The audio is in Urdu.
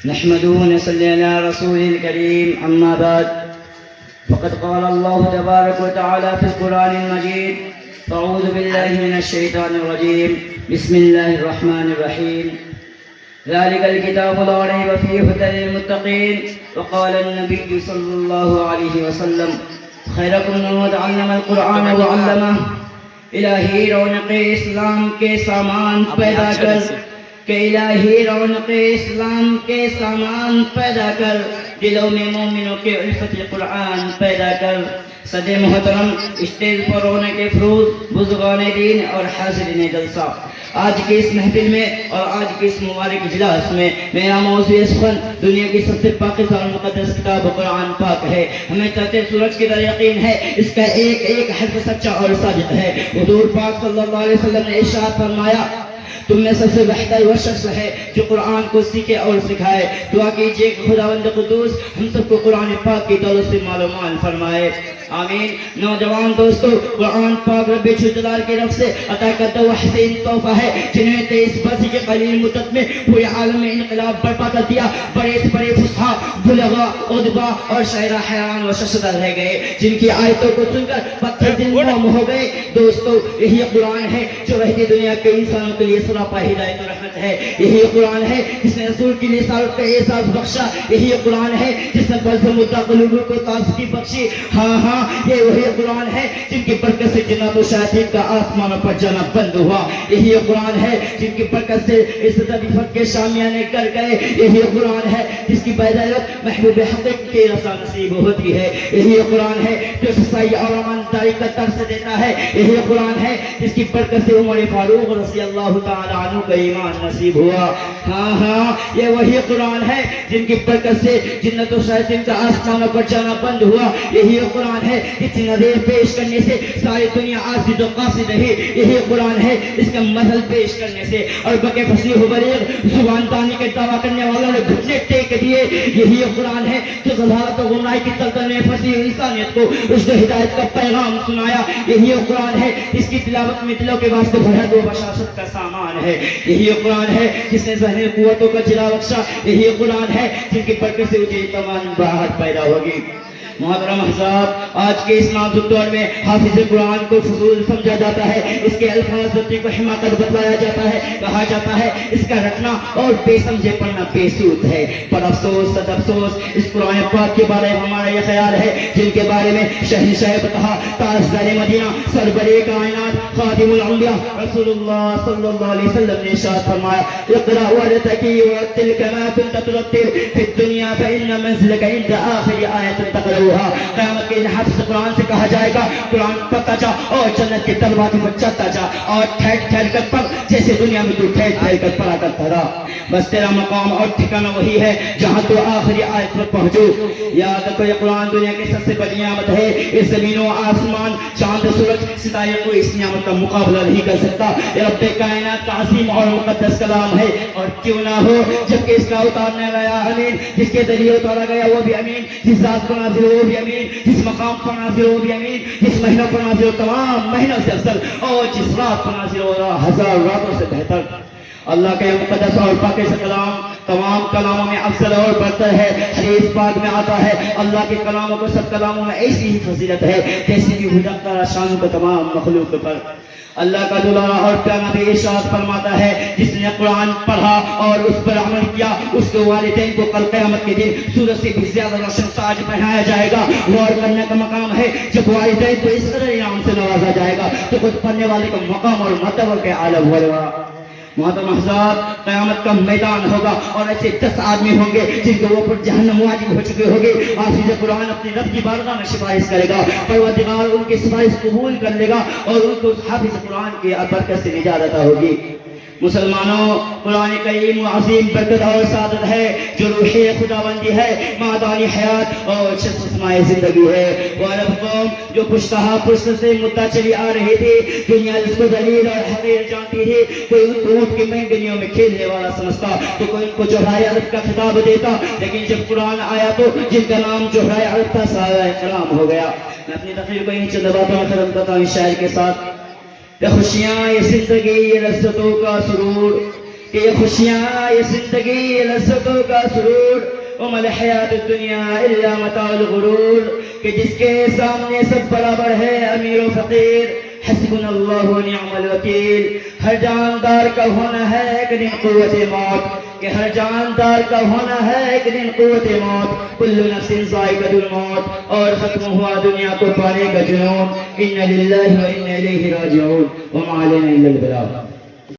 نحمده ونصلي على رسوله الكريم أما بعد فقد قال الله تبارك وتعالى في القرآن المجيد أعوذ بالله من الشيطان الرجيم بسم الله الرحمن الرحيم ذلك الكتاب لا ريب فيه هدى للمتقين وقال النبي صلى الله عليه وسلم خيركم من تعلم القرآن وعلمه الہی رونق اسلام کے سامان پیدا کر کہ الہی رونق اسلام کے سامان پیدا کر دلوں میں مومنوں کے الفت قرآن پیدا کر صدر محترم اسٹیج پر رونق فروز بزرگان دین اور حاضرین جلسہ آج کی اس محفل میں اور آج کی اس مبارک اجلاس میں میرا موضوع سخن دنیا کی سب سے پاکیزہ اور مقدس کتاب قرآن پاک ہے ہمیں چاہتے سورج کی طرح یقین ہے اس کا ایک ایک حرف سچا اور صادق ہے حضور پاک صلی اللہ علیہ وسلم نے ارشاد فرمایا تم میں سب سے بہتر وہ شخص ہے جو قرآن کو سیکھے اور سکھائے دعا کیجئے کہ خداوند قدوس ہم سب کو قرآن پاک کی دولت سے معلومات فرمائے آمین نوجوان دوستو قرآن پاک رب جلال کی طرف سے عطا کردہ وہ حسین تحفہ ہے جنہیں 23 برس کے قلیل مدت میں پورے عالم میں انقلاب برپا کر دیا بڑے سے بڑے فصحاء بلغاء ادباء اور شاعر حیران و ششدر رہ گئے جن کی آیتوں کو سن کر پتھر دل موم ہو گئے دوستو یہی قرآن ہے جو رہتی دنیا کے انسانوں کے لیے سراپا ہدایت و رحمت ہے یہی قرآن ہے جس نے رسول کی رسالت کا احساس بخشا یہی قرآن ہے جس نے بلز مدہ قلوبوں کو تازگی بخشی ہاں یہ وہی قرآن ہے جن کی برکت سے جنات و شیاطین کا آسمانوں پر جانا بند ہوا یہی قرآن ہے جن کی برکت سے عزت عفت کے شامیانے کر گئے یہی قرآن ہے جس کی بدولت محبوب حق کی رضا نصیب ہوتی ہے یہی قرآن ہے جو سچائی اور ایمانداری کا درس دیتا ہے یہی قرآن ہے جس کی برکت سے عمر فاروق رضی اللہ تعالی عنہ کا ایمان نصیب ہوا ہاں یہ وہی قرآن ہے جن کی برکت سے جنت و شیاطین کا آسمانوں پر جانا بند ہوا یہی قرآن ہے اتنی نظیر پیش کرنے سے ساری دنیا عاجز و قاصر رہی یہی قرآن ہے اس کا مثل پیش کرنے سے اور بقے فصیح و بلیغ زبان دانی کے دعویٰ کرنے والوں نے گھٹنے ٹیک دیے یہی قرآن ہے جو ضلالت و گمراہی کی تلطن میں پھنسی انسانیت کو رشد و ہدایت کا پیغام سنایا یہی قرآن ہے جس کی تلاوت میں دلوں کے واسطے فرحت و بشاشت کا سامان ہے یہی قرآن ہے جس نے ذہنی قوتوں کا جلا بخشا یہی قرآن ہے جن کی برکت سے مجھے تمام باہر پیدا ہوگی محترم احباب آج کے اس نازک دور میں حافظ قرآن کو فضول سمجھا جاتا ہے اس کے الفاظ کو حماقت بتلایا جاتا ہے کہا جاتا ہے اس کا رٹنا اور بے سمجھے پڑھنا بے سود ہے پر افسوس صد افسوس اس قرآن پاک کے بارے میں ہمارا یہ خیال ہے جن کے بارے میں شہنشاہ بطحا تاجدار مدینہ سرور کائنات خادم الانبیاء رسول اللہ صلی اللہ علیہ وسلم نے ارشاد فرمایا اقرأ ورتقی ورتل کما كنت ترتل فی الدنیا فإن منزلک عند آخر آیت تقرأ قیامت کے حافظ قرآن سے کہا جائے گا قرآن پڑھتا جا اور جنت کے دروازے پر چلتا جا اور ٹھہر کر پڑھ جیسے دنیا میں تو ٹھہر کر پڑھا کرتا رہا بس تیرا مقام اور ٹھکانہ وہی ہے جہاں تو آخری آیت پر پہنچو یاد رکھو یہ قرآن دنیا کی سب سے بڑی نعمت ہے اس زمین و آسمان چاند سورج ستارے کو اس نعمت کا مقابلہ نہیں کر سکتا یہ رب کائنات کا عظیم اور مقدس کلام ہے اور کیوں نہ ہو جبکہ اس کا اتارنے والا امین جس کے ذریعے اتارا گیا وہ بھی امین جس ذات کو نازل وہ بھی امین جس مقام پر نازل وہ بھی امین جس مہینوں پر نازل تمام مہینوں سے افضل اور جس رات پر نازل ہو رہا ہزار راتوں سے بہتر اللہ کا مقدس اور پاکیزہ کلام تمام کلاموں میں افضل اور برتر ہے حدیث پاک میں آتا ہے اللہ کے کلاموں کو سب کلاموں میں ایسی ہی فضیلت ہے جیسی کہ خدا شان کو تمام مخلوق پر اللہ کا دلارا اور پیارا نبی ارشاد فرماتا ہے جس نے قرآن پڑھا اور اس پر عمل کیا اس کے والدین کو کل قیامت کے دن سورج سے بھی زیادہ روشن تاج پہنایا جائے گا غور کرنے کا مقام ہے جب والدین کو اس قدر انعام سے نوازا جائے گا تو خود پڑھنے والے کا مقام اور مرتبہ کے عالم ہوگا محترم احباب قیامت کا میدان ہوگا اور ایسے 10 آدمی ہوں گے جن کو وہ پر جہنم واجب ہو چکے ہوں گے حافظ قرآن اپنی رب کی بارگاہ میں سفارش کرے گا پروردگار ان کی سفارش قبول کر لے گا اور ان کو حافظ قرآن کی برکت سے نجات عطا ہوگی مسلمانوں قرآن کریم و عظیم برکت اور سعادت ہے جو روح خداوندی ہے معدانی حیات اور شسمائے زندگی ہے وہ عرب قوم جو پشتہا پشت سے مدت چلی آ رہی تھی دنیا جس کو ذلیل اور حقیر جانتی تھی کوئی ان کو اونٹ کی مہنگنیوں میں کھیلنے والا سمجھتا تو کوئی ان کو جوہرائے عرب کا خطاب دیتا لیکن جب قرآن آیا تو جن کا نام جوہرائے عرب تھا سارا کلام ہو گیا میں اپنی تقریر کو ان چند باتوں میں ختم کرتا ہوں اس شاعر کے ساتھ یہ خوشیاں یہ زندگی یہ لذتوں کا سرور کہ یہ خوشیاں، یہ زندگی، یہ لذتوں کا سرور، وما الحیات الدنیا الا متاع الغرور، کہ جس کے سامنے سب برابر ہے، امیر و فقیر، حسبنا اللہ و نعم الوکیل۔ ہر جاندار کا ہونا ہے ایک دن قوت موت، کہ ہر جاندار کا ہونا ہے ایک دن قوت موت۔ کل نفس ذائقۃ الموت، اور ختم ہوا دنیا کو پانے کا جنون۔ انا للہ و انا الیہ راجعون، وما علینا الا البلاغ۔